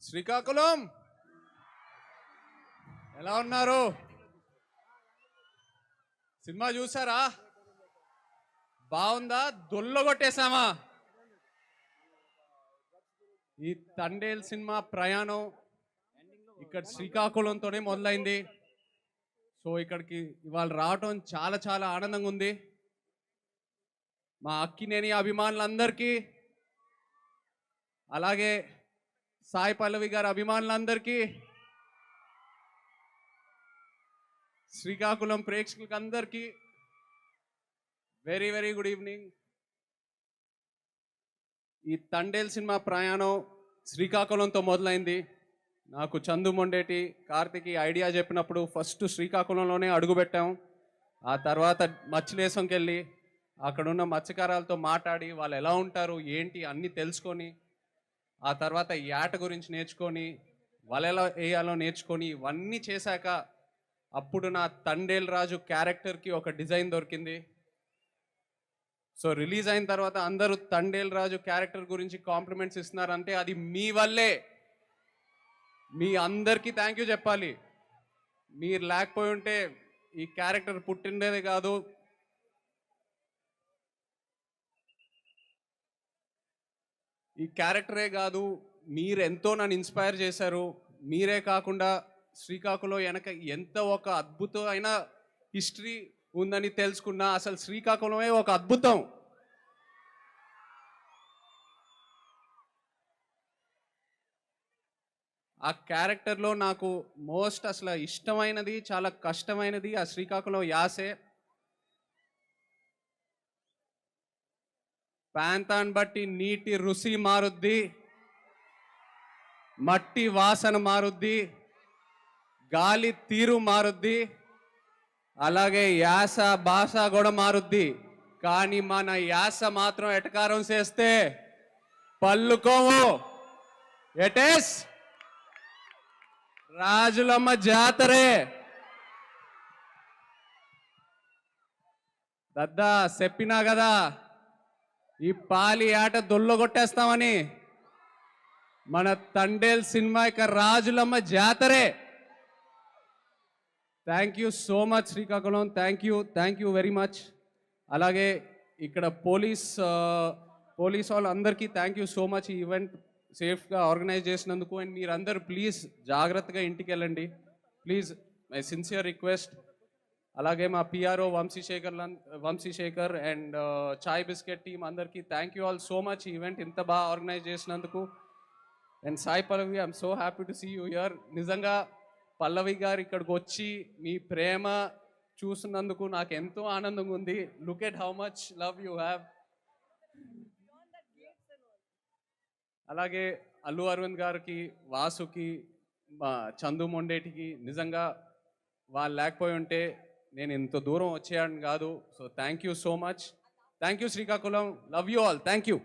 శ్రీకాకుళం ఎలా ఉన్నారు? సినిమా చూసారా? బాగుందా? దొల్లగొట్టేశామా? ఈ తండేల్ సినిమా ప్రయాణం ఇక్కడ శ్రీకాకుళంతోనే మొదలైంది. సో ఇక్కడికి ఇవాళ రావటం చాలా చాలా ఆనందంగా ఉంది. మా అక్కినేని అభిమానులందరికీ, అలాగే సాయి పల్లవి గారి అభిమానులందరికీ, శ్రీకాకుళం ప్రేక్షకులకి అందరికీ వెరీ వెరీ గుడ్ ఈవినింగ్. ఈ తండేల్ సినిమా ప్రయాణం శ్రీకాకుళంతో మొదలైంది. నాకు చందు మొండేటి, కార్తికి ఐడియా చెప్పినప్పుడు ఫస్ట్ శ్రీకాకుళంలోనే అడుగుపెట్టాం. ఆ తర్వాత మచ్చిలేసంకి వెళ్ళి అక్కడున్న మత్స్యకారాలతో మాట్లాడి వాళ్ళు ఎలా ఉంటారు ఏంటి అన్నీ తెలుసుకొని, ఆ తర్వాత యాట గురించి నేర్చుకొని, వాళ్ళు ఎలా వేయాలో నేర్చుకొని, ఇవన్నీ చేశాక అప్పుడు నా తండేల్ రాజు క్యారెక్టర్కి ఒక డిజైన్ దొరికింది. సో రిలీజ్ అయిన తర్వాత అందరూ తండేల్ రాజు క్యారెక్టర్ గురించి కాంప్లిమెంట్స్ ఇస్తున్నారంటే అది మీ వల్లే. మీ అందరికీ థ్యాంక్ యూ చెప్పాలి. మీరు లేకపోయి ఉంటే ఈ క్యారెక్టర్ పుట్టిండేదే కాదు. ఈ క్యారెక్టరే కాదు, మీరు ఎంతో నన్ను ఇన్స్పైర్ చేశారు. మీరే కాకుండా శ్రీకాకుళం వెనక ఎంత ఒక అద్భుతమైన హిస్టరీ ఉందని తెలుసుకున్నా. అసలు శ్రీకాకుళమే ఒక అద్భుతం. ఆ క్యారెక్టర్లో నాకు మోస్ట్ అసలు ఇష్టమైనది, చాలా కష్టమైనది ఆ శ్రీకాకుళం యాసే. ప్రాంతాన్ని బట్టి నీటి రుచి మారుద్ది, మట్టి వాసన మారుద్ది, గాలి తీరు మారుద్ది, అలాగే యాస భాష కూడా మారుద్ది. కానీ మన యాస మాత్రం ఎటకారం చేస్తే పల్లుకోము. ఎటేస్ రాజులమ్మ జాతరే. దద్దా చెప్పినా కదా ఈ పాలి ఆట దొల్లగొట్టేస్తామని. మన తండేల్ సినిమా ఇక రాజులమ్మ జాతరే. Thank you so much Srikakulam. Thank you very much. అలాగే ఇక్కడ పోలీస్ వాళ్ళందరికీ థ్యాంక్ యూ సో మచ్. ఈ ఈవెంట్ సేఫ్గా ఆర్గనైజ్ చేసినందుకు. అండ్ మీరందరూ ప్లీజ్ జాగ్రత్తగా ఇంటికి వెళ్ళండి ప్లీజ్, మై సిన్సియర్ రిక్వెస్ట్. అలాగే మా PRO Vamsi Shekar and Chai biscuit team అందరికీ thank you all so much. ఈ ఈవెంట్ ఇంత బాగా ఆర్గనైజ్ చేసినందుకు. And Sai Pallavi, I'm so happy to see you here. నిజంగా పల్లవి గారు ఇక్కడికి వచ్చి మీ ప్రేమ చూస్తున్నందుకు నాకు ఎంతో ఆనందంగా ఉంది. Look at how much love you have. అలాగే అల్లు అరవింద్ గారికి, వాసుకి, చందు మొండేటికి నిజంగా వాళ్ళు లేకపోయి ఉంటే నేను ఇంత దూరం వచ్చేయాలని కాదు. So thank you so much. Thank you Srikakulam. Love you all. Thank you.